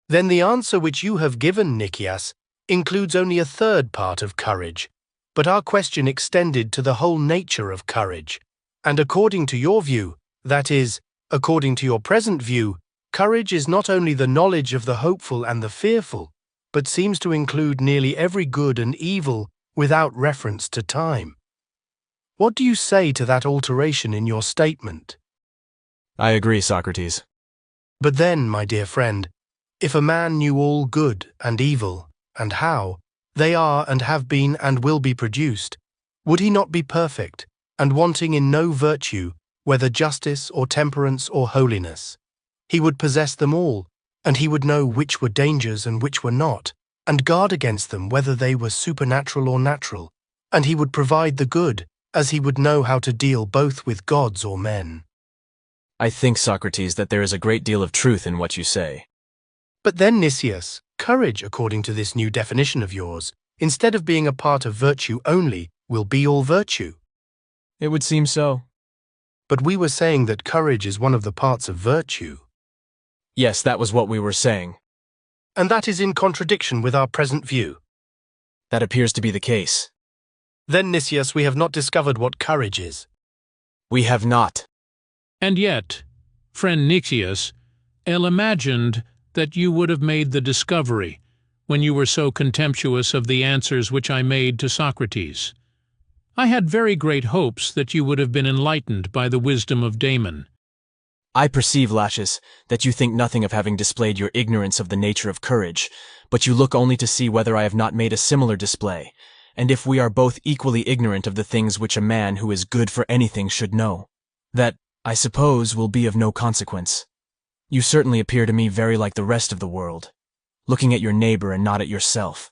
Speaker 6: Then the answer which you have given, Nicias, includes only a third part of courage, but our question extended to the whole nature of courage. And according to your view, that is, according to your present view, courage is not only the knowledge of the hopeful and the fearful, but seems to include nearly every good and evil without reference to time. What do you say to that alteration in your statement?
Speaker 3: I agree, Socrates.
Speaker 6: But then, my dear friend, if a man knew all good and evil, and how they are and have been and will be produced, would he not be perfect, and wanting in no virtue, whether justice or temperance or holiness? He would possess them all, and he would know which were dangers and which were not, and guard against them whether they were supernatural or natural, and he would provide the good, as he would know how to deal both with gods or men.
Speaker 3: I think, Socrates, that there is a great deal of truth in what you say.
Speaker 6: But then, Nicias, courage, according to this new definition of yours, instead of being a part of virtue only, will be all virtue.
Speaker 3: It would seem so.
Speaker 6: But we were saying that courage is one of the parts of virtue.
Speaker 3: Yes, that was what we were saying.
Speaker 6: And that is in contradiction with our present view.
Speaker 3: That appears to be the case.
Speaker 6: Then, Nicias, we have not discovered what courage is.
Speaker 3: We have not.
Speaker 4: And yet, friend Nicias, El imagined that you would have made the discovery when you were so contemptuous of the answers which I made to Socrates. I had very great hopes that you would have been enlightened by the wisdom of Damon.
Speaker 3: I perceive, Laches, that you think nothing of having displayed your ignorance of the nature of courage, but you look only to see whether I have not made a similar display, and if we are both equally ignorant of the things which a man who is good for anything should know. That, I suppose, will be of no consequence. You certainly appear to me very like the rest of the world, looking at your neighbor and not at yourself.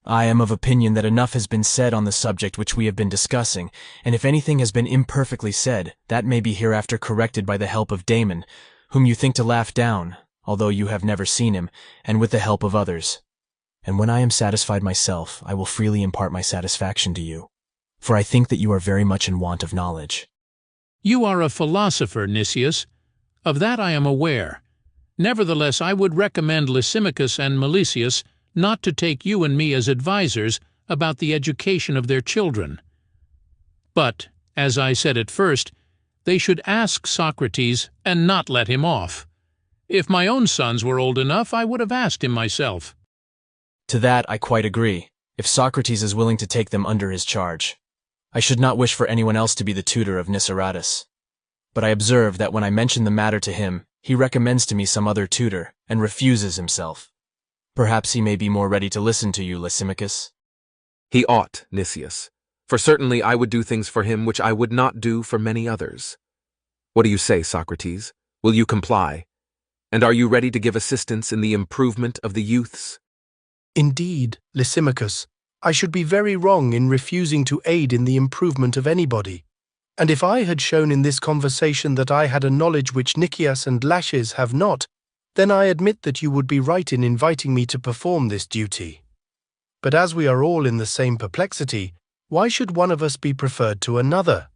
Speaker 3: I am of opinion that enough has been said on the subject which we have been discussing, and if anything has been imperfectly said, that may be hereafter corrected by the help of Damon, whom you think to laugh down, although you have never seen him, and with the help of others. And when I am satisfied myself, I will freely impart my satisfaction to you, for I think that you are very much in want of knowledge.
Speaker 4: You are a philosopher, Nicias. Of that I am aware. Nevertheless, I would recommend Lysimachus and Melesias not to take you and me as advisers about the education of their children. But, as I said at first, they should ask Socrates and not let him off. If my own sons were old enough, I would have asked him myself.
Speaker 3: To that I quite agree, if Socrates is willing to take them under his charge. I should not wish for anyone else to be the tutor of Nicias. But I observe that when I mention the matter to him, he recommends to me some other tutor, and refuses himself. Perhaps he may be more ready to listen to you, Lysimachus.
Speaker 2: He ought, Nicias, for certainly I would do things for him which I would not do for many others. What do you say, Socrates? Will you comply? And are you ready to give assistance in the improvement of the youths?
Speaker 6: Indeed, Lysimachus, I should be very wrong in refusing to aid in the improvement of anybody. And if I had shown in this conversation that I had a knowledge which Nicias and Laches have not, then I admit that you would be right in inviting me to perform this duty. But as we are all in the same perplexity, why should one of us be preferred to another?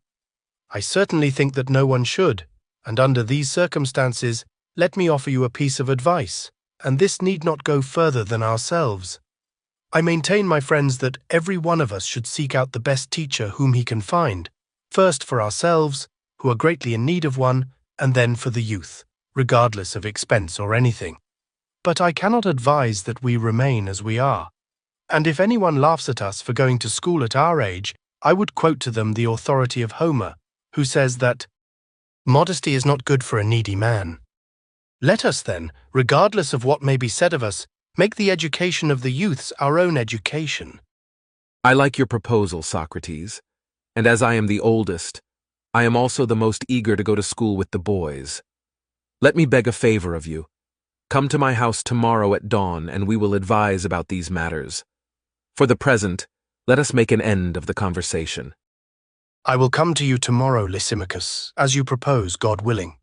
Speaker 6: I certainly think that no one should, and under these circumstances, let me offer you a piece of advice, and this need not go further than ourselves. I maintain, my friends, that every one of us should seek out the best teacher whom he can find, first for ourselves, who are greatly in need of one, and then for the youth, regardless of expense or anything. But I cannot advise that we remain as we are. And if anyone laughs at us for going to school at our age, I would quote to them the authority of Homer, who says that, "Modesty is not good for a needy man." Let us then, regardless of what may be said of us, make the education of the youths our own education.
Speaker 2: I like your proposal, Socrates, and as I am the oldest, I am also the most eager to go to school with the boys. Let me beg a favor of you. Come to my house tomorrow at dawn, and we will advise about these matters. For the present, let us make an end of the conversation.
Speaker 6: I will come to you tomorrow, Lysimachus, as you propose, God willing.